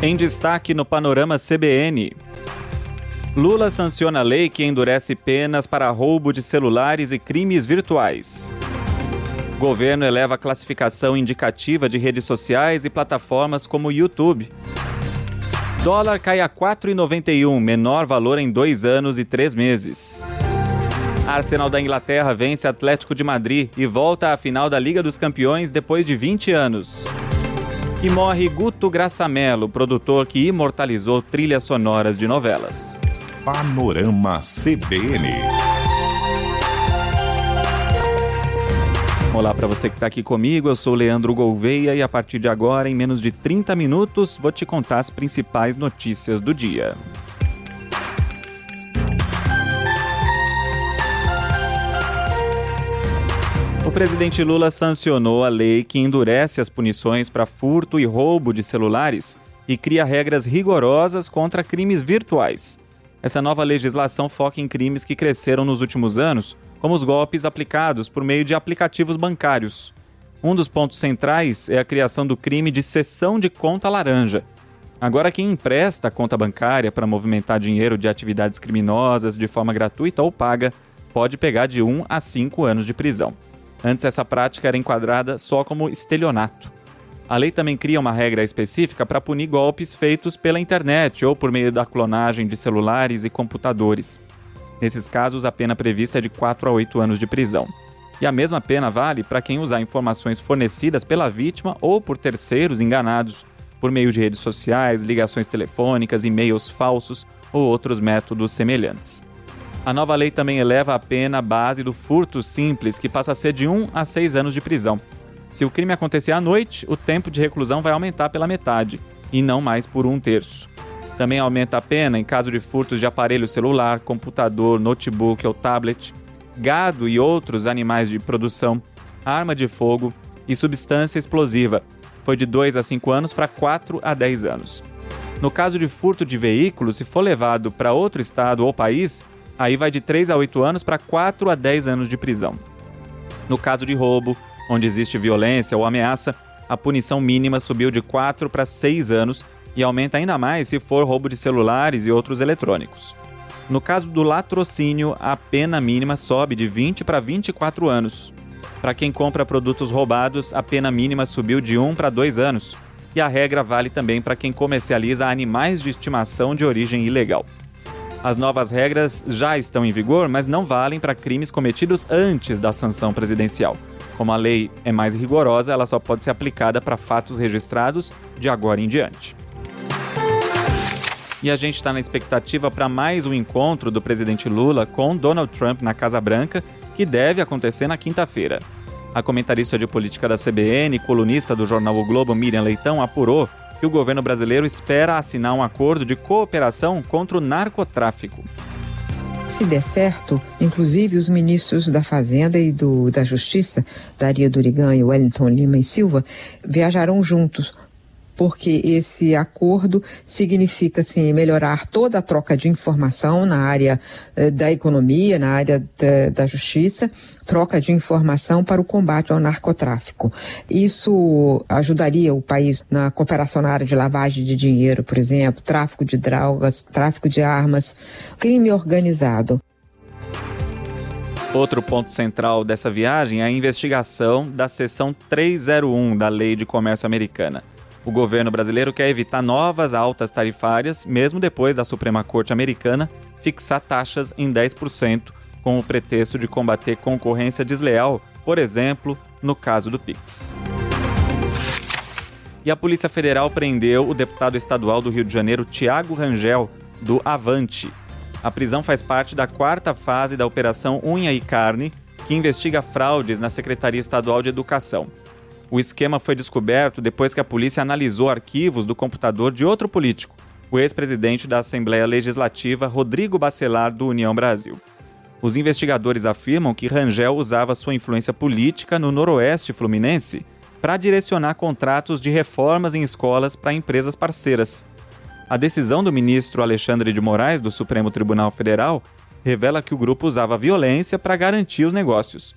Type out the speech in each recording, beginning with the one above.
Em destaque no Panorama CBN. Lula sanciona a lei que endurece penas para roubo de celulares e crimes virtuais. Governo eleva a classificação indicativa de redes sociais e plataformas como o YouTube. Dólar cai a 4,91, menor valor em 2 anos e 3 meses. Arsenal da Inglaterra vence Atlético de Madrid e volta à final da Liga dos Campeões depois de 20 anos. E morre Guto Graçamelo, produtor que imortalizou trilhas sonoras de novelas. Panorama CBN. Olá para você que está aqui comigo, eu sou Leandro Gouveia e a partir de agora, em menos de 30 minutos, vou te contar as principais notícias do dia. O presidente Lula sancionou a lei que endurece as punições para furto e roubo de celulares e cria regras rigorosas contra crimes virtuais. Essa nova legislação foca em crimes que cresceram nos últimos anos, como os golpes aplicados por meio de aplicativos bancários. Um dos pontos centrais é a criação do crime de cessão de conta laranja. Agora, quem empresta a conta bancária para movimentar dinheiro de atividades criminosas de forma gratuita ou paga pode pegar de 1 a 5 anos de prisão. Antes, essa prática era enquadrada só como estelionato. A lei também cria uma regra específica para punir golpes feitos pela internet ou por meio da clonagem de celulares e computadores. Nesses casos, a pena prevista é de 4 a 8 anos de prisão. E a mesma pena vale para quem usar informações fornecidas pela vítima ou por terceiros enganados, por meio de redes sociais, ligações telefônicas, e-mails falsos ou outros métodos semelhantes. A nova lei também eleva a pena base do furto simples, que passa a ser de 1 a 6 anos de prisão. Se o crime acontecer à noite, o tempo de reclusão vai aumentar pela metade, e não mais por 1/3. Também aumenta a pena em caso de furtos de aparelho celular, computador, notebook ou tablet, gado e outros animais de produção, arma de fogo e substância explosiva. Foi de 2 a 5 anos para 4 a 10 anos. No caso de furto de veículo, se for levado para outro estado ou país, aí vai de 3 a 8 anos para 4 a 10 anos de prisão. No caso de roubo, onde existe violência ou ameaça, a punição mínima subiu de 4 para 6 anos e aumenta ainda mais se for roubo de celulares e outros eletrônicos. No caso do latrocínio, a pena mínima sobe de 20 para 24 anos. Para quem compra produtos roubados, a pena mínima subiu de 1 para 2 anos. E a regra vale também para quem comercializa animais de estimação de origem ilegal. As novas regras já estão em vigor, mas não valem para crimes cometidos antes da sanção presidencial. Como a lei é mais rigorosa, ela só pode ser aplicada para fatos registrados de agora em diante. E a gente está na expectativa para mais um encontro do presidente Lula com Donald Trump na Casa Branca, que deve acontecer na quinta-feira. A comentarista de política da CBN e colunista do jornal O Globo, Miriam Leitão, apurou que o governo brasileiro espera assinar um acordo de cooperação contra o narcotráfico. Se der certo, inclusive os ministros da Fazenda e da Justiça, Daria Durigan e Wellington Lima e Silva, viajarão juntos, porque esse acordo significa assim, melhorar toda a troca de informação na área da economia, na área da justiça, troca de informação para o combate ao narcotráfico. Isso ajudaria o país na cooperação na área de lavagem de dinheiro, por exemplo, tráfico de drogas, tráfico de armas, crime organizado. Outro ponto central dessa viagem é a investigação da seção 301 da Lei de Comércio Americana. O governo brasileiro quer evitar novas altas tarifárias, mesmo depois da Suprema Corte Americana fixar taxas em 10%, com o pretexto de combater concorrência desleal, por exemplo, no caso do Pix. E a Polícia Federal prendeu o deputado estadual do Rio de Janeiro, Thiago Rangel, do Avante. A prisão faz parte da 4ª fase da Operação Unha e Carne, que investiga fraudes na Secretaria Estadual de Educação. O esquema foi descoberto depois que a polícia analisou arquivos do computador de outro político, o ex-presidente da Assembleia Legislativa, Rodrigo Bacelar, do União Brasil. Os investigadores afirmam que Rangel usava sua influência política no noroeste fluminense para direcionar contratos de reformas em escolas para empresas parceiras. A decisão do ministro Alexandre de Moraes, do Supremo Tribunal Federal, revela que o grupo usava violência para garantir os negócios.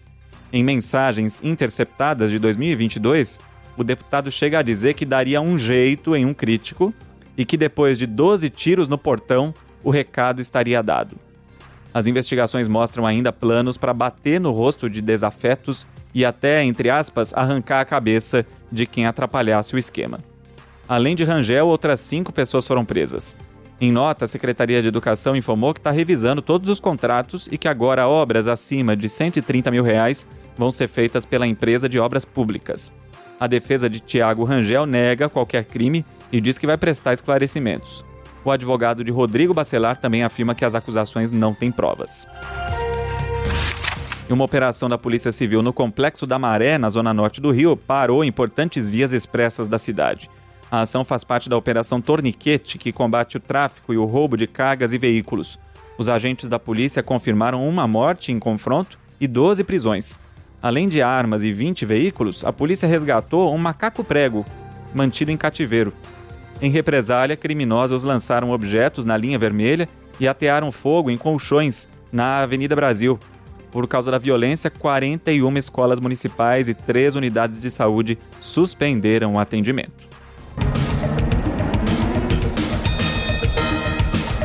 Em mensagens interceptadas de 2022, o deputado chega a dizer que daria um jeito em um crítico e que depois de 12 tiros no portão, o recado estaria dado. As investigações mostram ainda planos para bater no rosto de desafetos e até, entre aspas, arrancar a cabeça de quem atrapalhasse o esquema. Além de Rangel, outras 5 pessoas foram presas. Em nota, a Secretaria de Educação informou que está revisando todos os contratos e que agora obras acima de R$130 mil vão ser feitas pela empresa de obras públicas. A defesa de Tiago Rangel nega qualquer crime e diz que vai prestar esclarecimentos. O advogado de Rodrigo Bacelar também afirma que as acusações não têm provas. Uma operação da Polícia Civil no Complexo da Maré, na zona norte do Rio, parou importantes vias expressas da cidade. A ação faz parte da Operação Torniquete, que combate o tráfico e o roubo de cargas e veículos. Os agentes da polícia confirmaram uma morte em confronto e 12 prisões. Além de armas e 20 veículos, a polícia resgatou um macaco-prego, mantido em cativeiro. Em represália, criminosos lançaram objetos na linha vermelha e atearam fogo em colchões na Avenida Brasil. Por causa da violência, 41 escolas municipais e 3 unidades de saúde suspenderam o atendimento.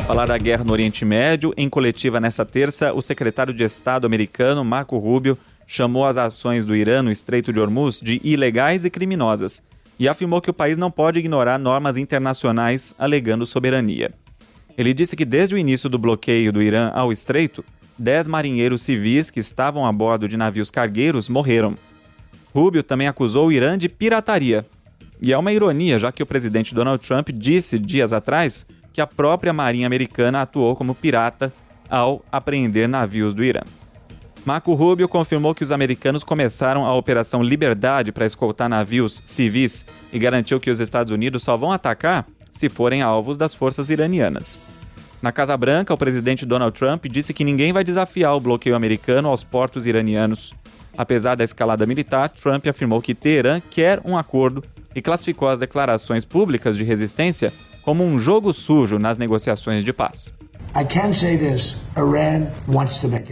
Falar da guerra no Oriente Médio, em coletiva nesta terça, o secretário de Estado americano, Marco Rubio, chamou as ações do Irã no Estreito de Hormuz de ilegais e criminosas e afirmou que o país não pode ignorar normas internacionais alegando soberania. Ele disse que desde o início do bloqueio do Irã ao Estreito, 10 marinheiros civis que estavam a bordo de navios cargueiros morreram. Rubio também acusou o Irã de pirataria. E é uma ironia, já que o presidente Donald Trump disse dias atrás que a própria marinha americana atuou como pirata ao apreender navios do Irã. Marco Rubio confirmou que os americanos começaram a Operação Liberdade para escoltar navios civis e garantiu que os Estados Unidos só vão atacar se forem alvos das forças iranianas. Na Casa Branca, o presidente Donald Trump disse que ninguém vai desafiar o bloqueio americano aos portos iranianos. Apesar da escalada militar, Trump afirmou que Teherã quer um acordo e classificou as declarações públicas de resistência como um jogo sujo nas negociações de paz.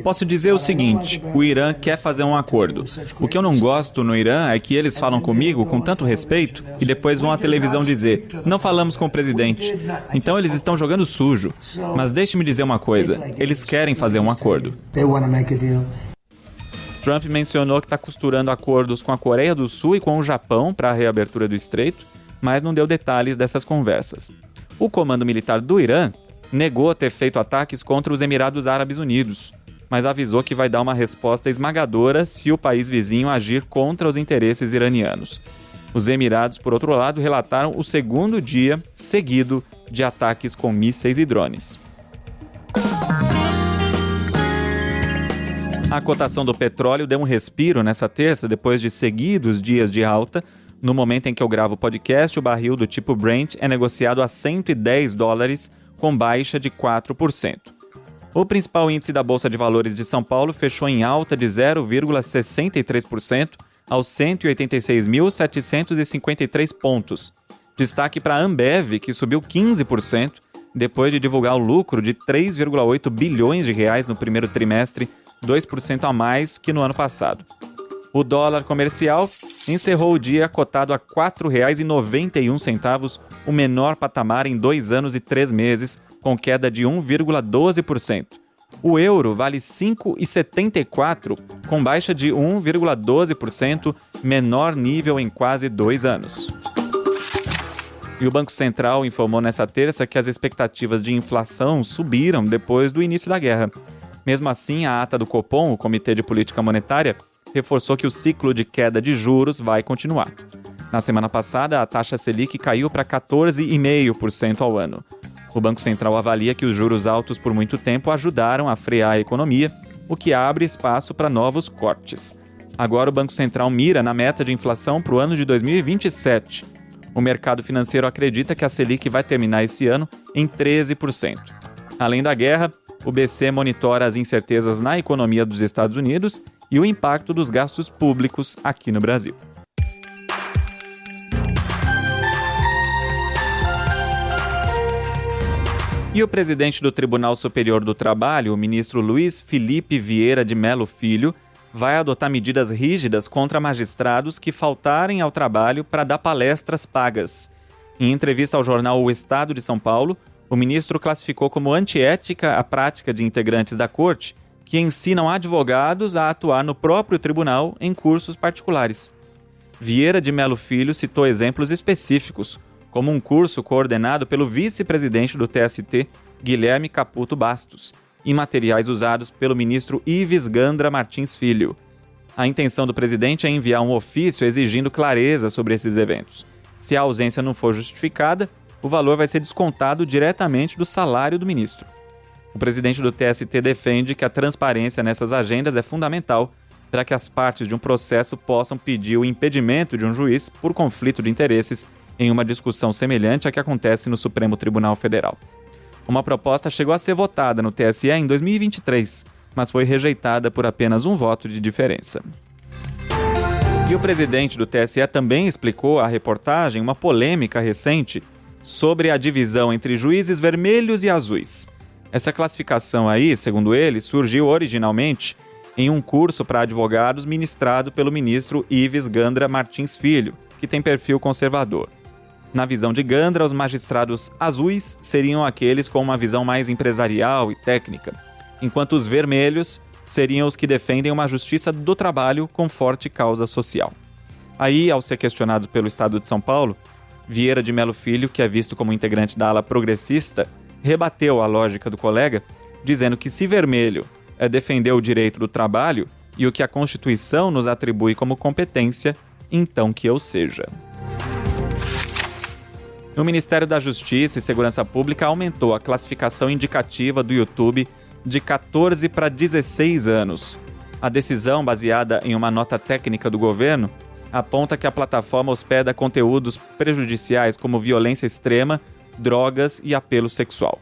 Posso dizer o seguinte, o Irã quer fazer um acordo. O que eu não gosto no Irã é que eles falam comigo com tanto respeito e depois vão à televisão dizer, não falamos com o presidente. Então eles estão jogando sujo. Mas deixe-me dizer uma coisa, eles querem fazer um acordo. Trump mencionou que está costurando acordos com a Coreia do Sul e com o Japão para a reabertura do estreito, mas não deu detalhes dessas conversas. O comando militar do Irã negou ter feito ataques contra os Emirados Árabes Unidos, mas avisou que vai dar uma resposta esmagadora se o país vizinho agir contra os interesses iranianos. Os Emirados, por outro lado, relataram o segundo dia seguido de ataques com mísseis e drones. A cotação do petróleo deu um respiro nessa terça depois de seguidos dias de alta. No momento em que eu gravo o podcast, o barril do tipo Brent é negociado a $110, com baixa de 4%. O principal índice da Bolsa de Valores de São Paulo fechou em alta de 0,63% aos 186.753 pontos. Destaque para a Ambev, que subiu 15%, depois de divulgar o lucro de 3,8 bilhões de reais no primeiro trimestre, 2% a mais que no ano passado. O dólar comercial encerrou o dia cotado a R$ 4,91, o menor patamar em 2 anos e 3 meses, com queda de 1,12%. O euro vale R$ 5,74, com baixa de 1,12%, menor nível em quase 2 anos. E o Banco Central informou nessa terça que as expectativas de inflação subiram depois do início da guerra. Mesmo assim, a ata do Copom, o Comitê de Política Monetária, reforçou que o ciclo de queda de juros vai continuar. Na semana passada, a taxa Selic caiu para 14,5% ao ano. O Banco Central avalia que os juros altos por muito tempo ajudaram a frear a economia, o que abre espaço para novos cortes. Agora o Banco Central mira na meta de inflação para o ano de 2027. O mercado financeiro acredita que a Selic vai terminar esse ano em 13%. Além da guerra, o BC monitora as incertezas na economia dos Estados Unidos e o impacto dos gastos públicos aqui no Brasil. E o presidente do Tribunal Superior do Trabalho, o ministro Luiz Felipe Vieira de Mello Filho, vai adotar medidas rígidas contra magistrados que faltarem ao trabalho para dar palestras pagas. Em entrevista ao jornal O Estado de São Paulo, o ministro classificou como antiética a prática de integrantes da corte que ensinam advogados a atuar no próprio tribunal em cursos particulares. Vieira de Melo Filho citou exemplos específicos, como um curso coordenado pelo vice-presidente do TST, Guilherme Caputo Bastos, e materiais usados pelo ministro Ives Gandra Martins Filho. A intenção do presidente é enviar um ofício exigindo clareza sobre esses eventos. Se a ausência não for justificada, o valor vai ser descontado diretamente do salário do ministro. O presidente do TST defende que a transparência nessas agendas é fundamental para que as partes de um processo possam pedir o impedimento de um juiz por conflito de interesses em uma discussão semelhante à que acontece no Supremo Tribunal Federal. Uma proposta chegou a ser votada no TSE em 2023, mas foi rejeitada por apenas um voto de diferença. E o presidente do TSE também explicou à reportagem uma polêmica recente sobre a divisão entre juízes vermelhos e azuis. Essa classificação aí, segundo ele, surgiu originalmente em um curso para advogados ministrado pelo ministro Ives Gandra Martins Filho, que tem perfil conservador. Na visão de Gandra, os magistrados azuis seriam aqueles com uma visão mais empresarial e técnica, enquanto os vermelhos seriam os que defendem uma justiça do trabalho com forte causa social. Aí, ao ser questionado pelo Estado de São Paulo, Vieira de Melo Filho, que é visto como integrante da ala progressista, rebateu a lógica do colega, dizendo que se vermelho é defender o direito do trabalho e o que a Constituição nos atribui como competência, então que eu seja. O Ministério da Justiça e Segurança Pública aumentou a classificação indicativa do YouTube de 14 para 16 anos. A decisão, baseada em uma nota técnica do governo, aponta que a plataforma hospeda conteúdos prejudiciais como violência extrema, drogas e apelo sexual.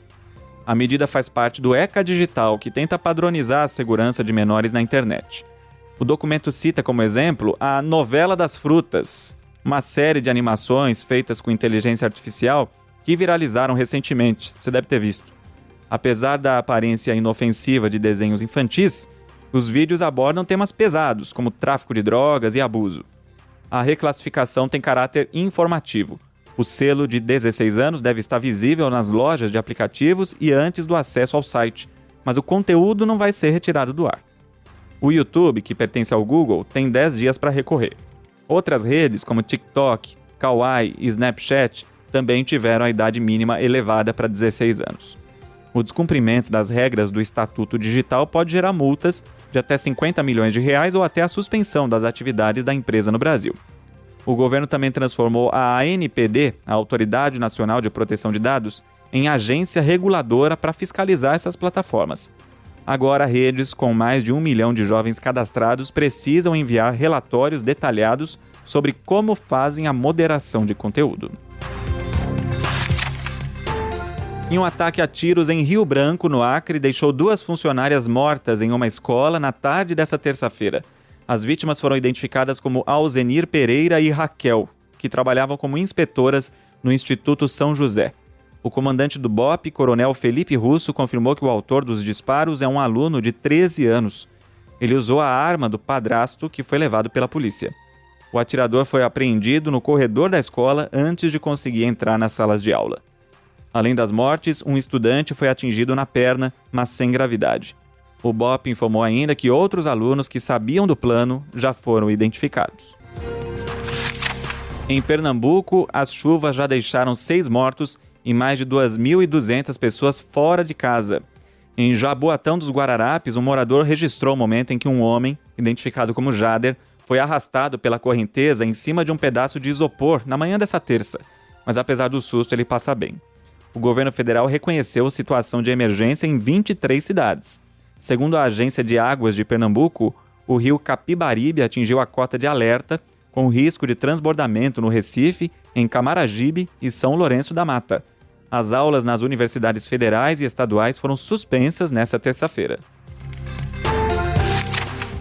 A medida faz parte do ECA Digital, que tenta padronizar a segurança de menores na internet. O documento cita como exemplo a Novela das Frutas, uma série de animações feitas com inteligência artificial que viralizaram recentemente, você deve ter visto. Apesar da aparência inofensiva de desenhos infantis, os vídeos abordam temas pesados, como tráfico de drogas e abuso. A reclassificação tem caráter informativo. O selo de 16 anos deve estar visível nas lojas de aplicativos e antes do acesso ao site, mas o conteúdo não vai ser retirado do ar. O YouTube, que pertence ao Google, tem 10 dias para recorrer. Outras redes, como TikTok, Kawaii e Snapchat, também tiveram a idade mínima elevada para 16 anos. O descumprimento das regras do Estatuto Digital pode gerar multas de até R$50 milhões ou até a suspensão das atividades da empresa no Brasil. O governo também transformou a ANPD, a Autoridade Nacional de Proteção de Dados, em agência reguladora para fiscalizar essas plataformas. Agora, redes com mais de 1 milhão de jovens cadastrados precisam enviar relatórios detalhados sobre como fazem a moderação de conteúdo. E um ataque a tiros em Rio Branco, no Acre, deixou 2 funcionárias mortas em uma escola na tarde dessa terça-feira. As vítimas foram identificadas como Alzenir Pereira e Raquel, que trabalhavam como inspetoras no Instituto São José. O comandante do BOPE, coronel Felipe Russo, confirmou que o autor dos disparos é um aluno de 13 anos. Ele usou a arma do padrasto, que foi levado pela polícia. O atirador foi apreendido no corredor da escola antes de conseguir entrar nas salas de aula. Além das mortes, um estudante foi atingido na perna, mas sem gravidade. O BOPE informou ainda que outros alunos que sabiam do plano já foram identificados. Em Pernambuco, as chuvas já deixaram 6 mortos e mais de 2.200 pessoas fora de casa. Em Jaboatão dos Guararapes, um morador registrou o momento em que um homem, identificado como Jader, foi arrastado pela correnteza em cima de um pedaço de isopor na manhã dessa terça, mas apesar do susto ele passa bem. O governo federal reconheceu a situação de emergência em 23 cidades. Segundo a Agência de Águas de Pernambuco, o rio Capibaribe atingiu a cota de alerta, com risco de transbordamento no Recife, em Camaragibe e São Lourenço da Mata. As aulas nas universidades federais e estaduais foram suspensas nesta terça-feira.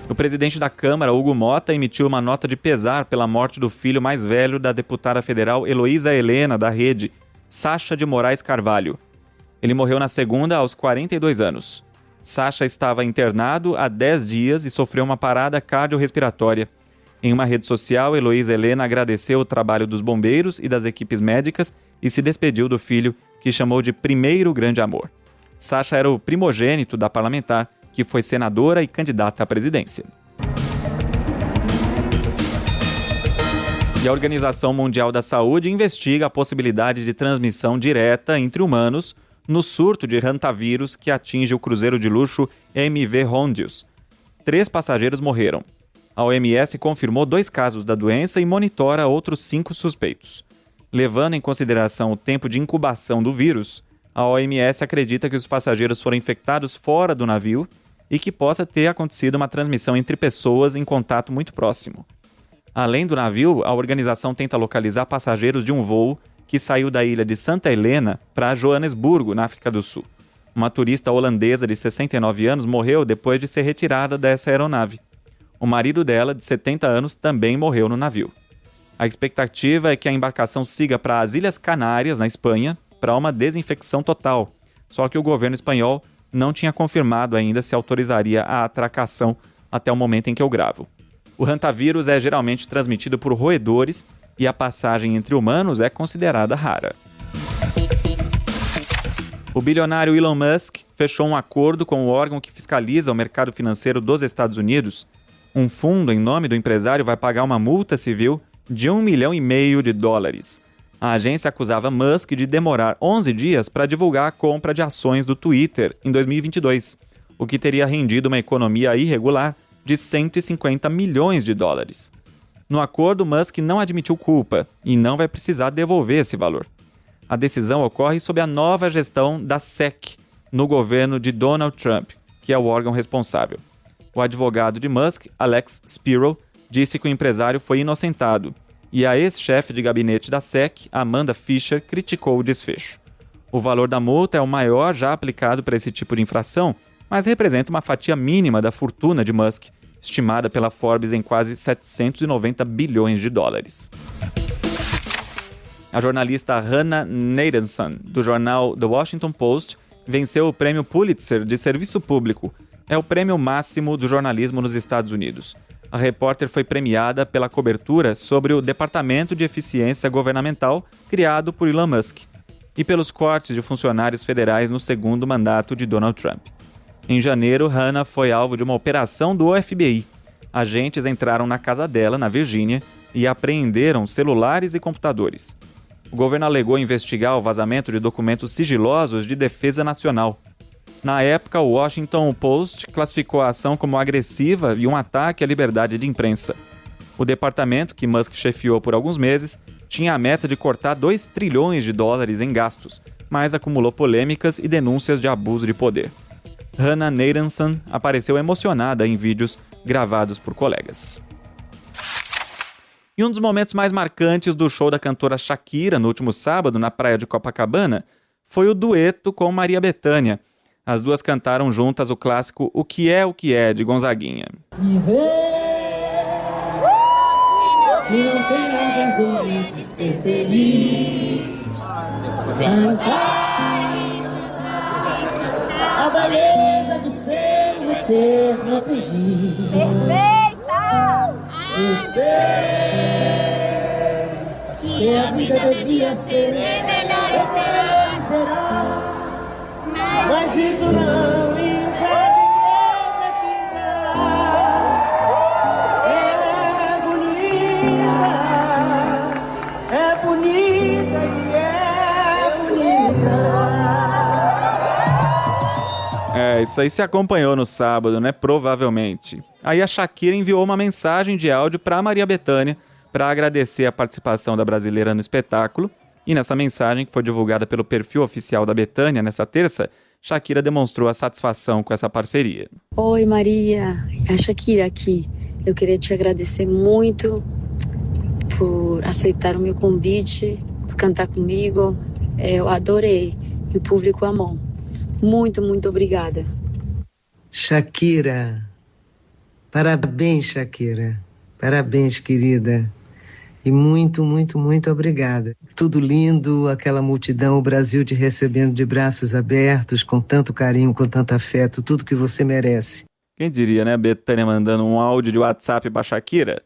O presidente da Câmara, Hugo Mota, emitiu uma nota de pesar pela morte do filho mais velho da deputada federal Heloísa Helena, da Rede, Sacha de Moraes Carvalho. Ele morreu na segunda, aos 42 anos. Sacha estava internado há 10 dias e sofreu uma parada cardiorrespiratória. Em uma rede social, Heloísa Helena agradeceu o trabalho dos bombeiros e das equipes médicas e se despediu do filho, que chamou de primeiro grande amor. Sacha era o primogênito da parlamentar, que foi senadora e candidata à presidência. E a Organização Mundial da Saúde investiga a possibilidade de transmissão direta entre humanos no surto de hantavírus que atinge o cruzeiro de luxo MV Hondius. 3 passageiros morreram. A OMS confirmou 2 casos da doença e monitora outros 5 suspeitos. Levando em consideração o tempo de incubação do vírus, a OMS acredita que os passageiros foram infectados fora do navio e que possa ter acontecido uma transmissão entre pessoas em contato muito próximo. Além do navio, a organização tenta localizar passageiros de um voo que saiu da ilha de Santa Helena para Joanesburgo, na África do Sul. Uma turista holandesa de 69 anos morreu depois de ser retirada dessa aeronave. O marido dela, de 70 anos, também morreu no navio. A expectativa é que a embarcação siga para as Ilhas Canárias, na Espanha, para uma desinfecção total. Só que o governo espanhol não tinha confirmado ainda se autorizaria a atracação até o momento em que eu gravo. O hantavírus é geralmente transmitido por roedores e a passagem entre humanos é considerada rara. O bilionário Elon Musk fechou um acordo com o órgão que fiscaliza o mercado financeiro dos Estados Unidos. Um fundo em nome do empresário vai pagar uma multa civil de $1,5 milhão. A agência acusava Musk de demorar 11 dias para divulgar a compra de ações do Twitter em 2022, o que teria rendido uma economia irregular de $150 milhões. No acordo, Musk não admitiu culpa e não vai precisar devolver esse valor. A decisão ocorre sob a nova gestão da SEC no governo de Donald Trump, que é o órgão responsável. O advogado de Musk, Alex Spiro, disse que o empresário foi inocentado e a ex-chefe de gabinete da SEC, Amanda Fisher, criticou o desfecho. O valor da multa é o maior já aplicado para esse tipo de infração, mas representa uma fatia mínima da fortuna de Musk, estimada pela Forbes em quase $790 bilhões. A jornalista Hannah Nathanson, do jornal The Washington Post, venceu o prêmio Pulitzer de Serviço Público. É o prêmio máximo do jornalismo nos Estados Unidos. A repórter foi premiada pela cobertura sobre o Departamento de Eficiência Governamental criado por Elon Musk e pelos cortes de funcionários federais no segundo mandato de Donald Trump. Em janeiro, Hannah foi alvo de uma operação do FBI. Agentes entraram na casa dela, na Virgínia, e apreenderam celulares e computadores. O governo alegou investigar o vazamento de documentos sigilosos de defesa nacional. Na época, o Washington Post classificou a ação como agressiva e um ataque à liberdade de imprensa. O departamento, que Musk chefiou por alguns meses, tinha a meta de cortar $2 trilhões em gastos, mas acumulou polêmicas e denúncias de abuso de poder. Hannah Nathanson apareceu emocionada em vídeos gravados por colegas. E um dos momentos mais marcantes do show da cantora Shakira no último sábado, na praia de Copacabana, foi o dueto com Maria Bethânia. As duas cantaram juntas o clássico O Que É, de Gonzaguinha. Viver e não terá vergonha de ser feliz. Cantar a beleza de ser um eterno aprendiz. Perfeita! Eu sei que a vida devia ser melhor e será, mas isso não impede que é bonita e é bonita. Isso aí se acompanhou no sábado, né? Provavelmente. Aí a Shakira enviou uma mensagem de áudio para Maria Bethânia para agradecer a participação da brasileira no espetáculo. E nessa mensagem, que foi divulgada pelo perfil oficial da Bethânia nessa terça, Shakira demonstrou a satisfação com essa parceria. Oi Maria, é a Shakira aqui. Eu queria te agradecer muito por aceitar o meu convite, por cantar comigo. Eu adorei e o público amou. Muito, muito obrigada. Shakira, parabéns Shakira, parabéns querida. E muito, muito, muito obrigada. Tudo lindo, aquela multidão, o Brasil te recebendo de braços abertos, com tanto carinho, com tanto afeto, tudo que você merece. Quem diria, né? Bethânia mandando um áudio de WhatsApp pra Shakira.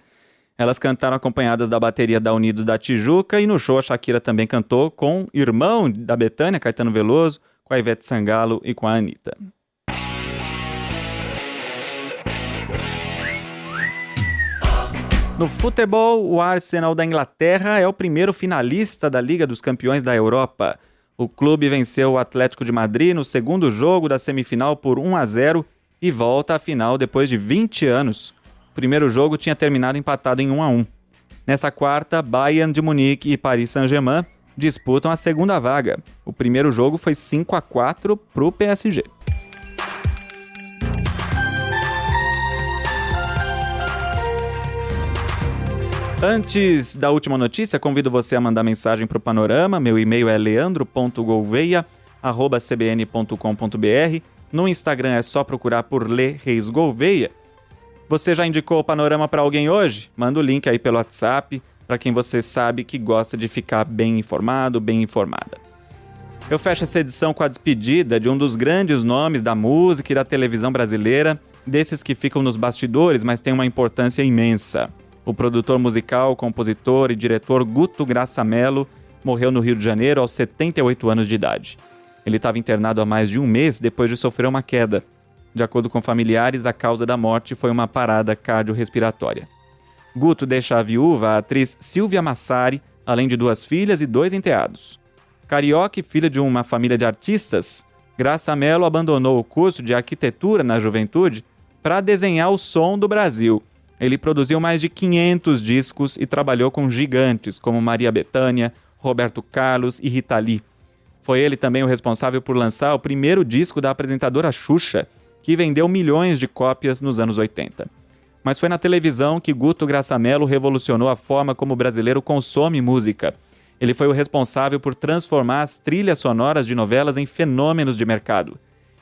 Elas cantaram acompanhadas da bateria da Unidos da Tijuca e no show a Shakira também cantou com o irmão da Bethânia, Caetano Veloso, com a Ivete Sangalo e com a Anitta. No futebol, o Arsenal da Inglaterra é o primeiro finalista da Liga dos Campeões da Europa. O clube venceu o Atlético de Madrid no segundo jogo da semifinal por 1-0 e volta à final depois de 20 anos. O primeiro jogo tinha terminado empatado em 1-1. Nessa quarta, Bayern de Munique e Paris Saint-Germain disputam a segunda vaga. O primeiro jogo foi 5-4 para o PSG. Antes da última notícia, convido você a mandar mensagem para o Panorama. Meu e-mail é leandro.gouveia@cbn.com.br. No Instagram é só procurar por Lê Reis Gouveia. Você já indicou o Panorama para alguém hoje? Manda o link aí pelo WhatsApp para quem você sabe que gosta de ficar bem informado, bem informada. Eu fecho essa edição com a despedida de um dos grandes nomes da música e da televisão brasileira, desses que ficam nos bastidores, mas têm uma importância imensa. O produtor musical, compositor e diretor Guto Graça Mello morreu no Rio de Janeiro aos 78 anos de idade. Ele estava internado há mais de um mês depois de sofrer uma queda. De acordo com familiares, a causa da morte foi uma parada cardiorrespiratória. Guto deixa a viúva, a atriz Silvia Massari, além de 2 filhas e 2 enteados. Carioca e filha de uma família de artistas, Graça Mello abandonou o curso de arquitetura na juventude para desenhar o som do Brasil. Ele produziu mais de 500 discos e trabalhou com gigantes como Maria Bethânia, Roberto Carlos e Rita Lee. Foi ele também o responsável por lançar o primeiro disco da apresentadora Xuxa, que vendeu milhões de cópias nos anos 80. Mas foi na televisão que Guto Graça Mello revolucionou a forma como o brasileiro consome música. Ele foi o responsável por transformar as trilhas sonoras de novelas em fenômenos de mercado.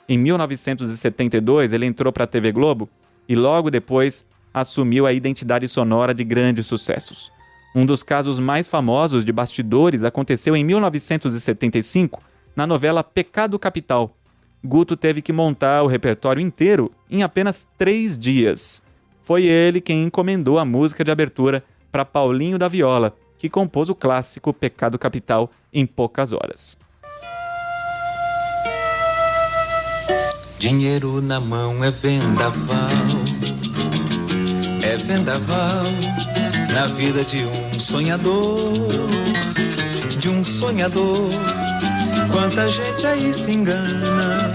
Em 1972, ele entrou para a TV Globo e logo depois assumiu a identidade sonora de grandes sucessos. Um dos casos mais famosos de bastidores aconteceu em 1975, na novela Pecado Capital. Guto teve que montar o repertório inteiro em apenas 3 dias. Foi ele quem encomendou a música de abertura para Paulinho da Viola, que compôs o clássico Pecado Capital em poucas horas. Dinheiro na mão é vendaval na vida de um sonhador, Quanta gente aí se engana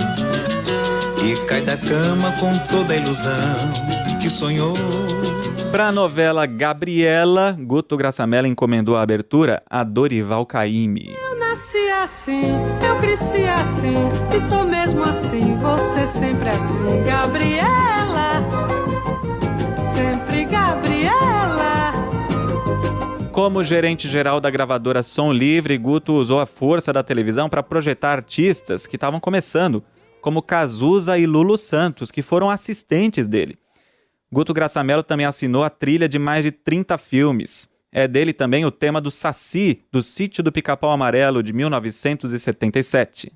e cai da cama com toda a ilusão que sonhou. Para a novela Gabriela, Guto Graça Mello encomendou a abertura a Dorival Caymmi. Eu nasci assim, eu cresci assim, e sou mesmo assim, você sempre assim, Gabriela, sempre Gabriela. Como gerente-geral da gravadora Som Livre, Guto usou a força da televisão para projetar artistas que estavam começando, como Cazuza e Lulu Santos, que foram assistentes dele. Guto Graça Mello também assinou a trilha de mais de 30 filmes. É dele também o tema do Saci, do Sítio do Pica-Pau Amarelo, de 1977.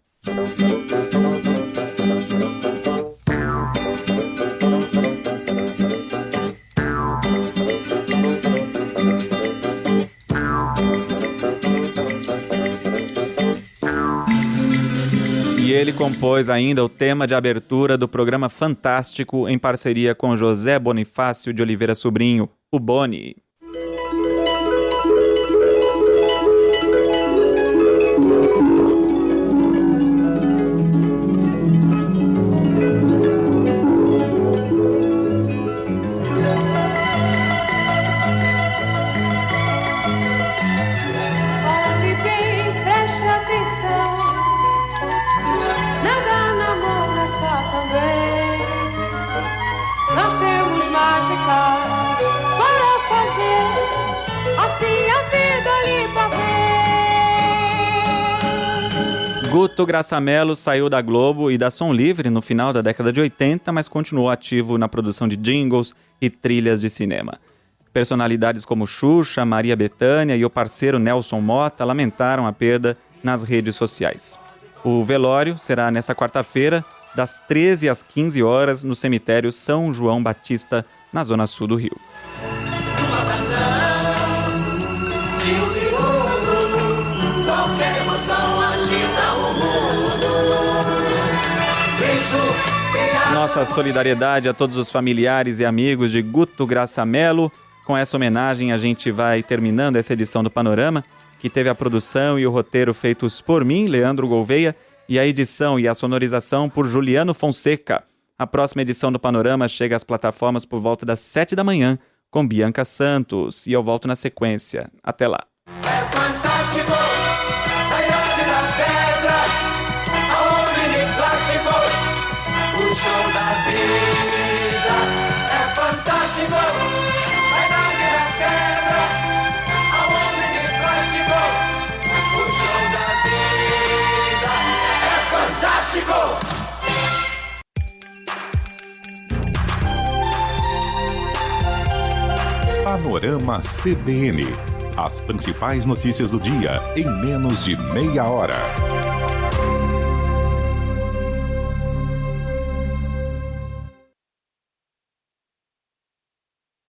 E ele compôs ainda o tema de abertura do programa Fantástico em parceria com José Bonifácio de Oliveira Sobrinho, o Boni. Guto Graça Mello saiu da Globo e da Som Livre no final da década de 80, mas continuou ativo na produção de jingles e trilhas de cinema. Personalidades como Xuxa, Maria Bethânia e o parceiro Nelson Motta lamentaram a perda nas redes sociais. O velório será nesta quarta-feira, das 13 às 15 horas, no cemitério São João Batista, na zona sul do Rio. Nossa solidariedade a todos os familiares e amigos de Guto Graça Mello. Com essa homenagem, a gente vai terminando essa edição do Panorama, que teve a produção e o roteiro feitos por mim, Leandro Gouveia, e a edição e a sonorização por Juliano Fonseca. A próxima edição do Panorama chega às plataformas por volta das 7 da manhã, com Bianca Santos. E eu volto na sequência. Até lá. É fantástico, a idade da pedra, a homem de plástico, o show da vida. É fantástico, a idade da pedra, a homem de plástico, o show da vida. É fantástico. Panorama CBN. As principais notícias do dia em menos de meia hora.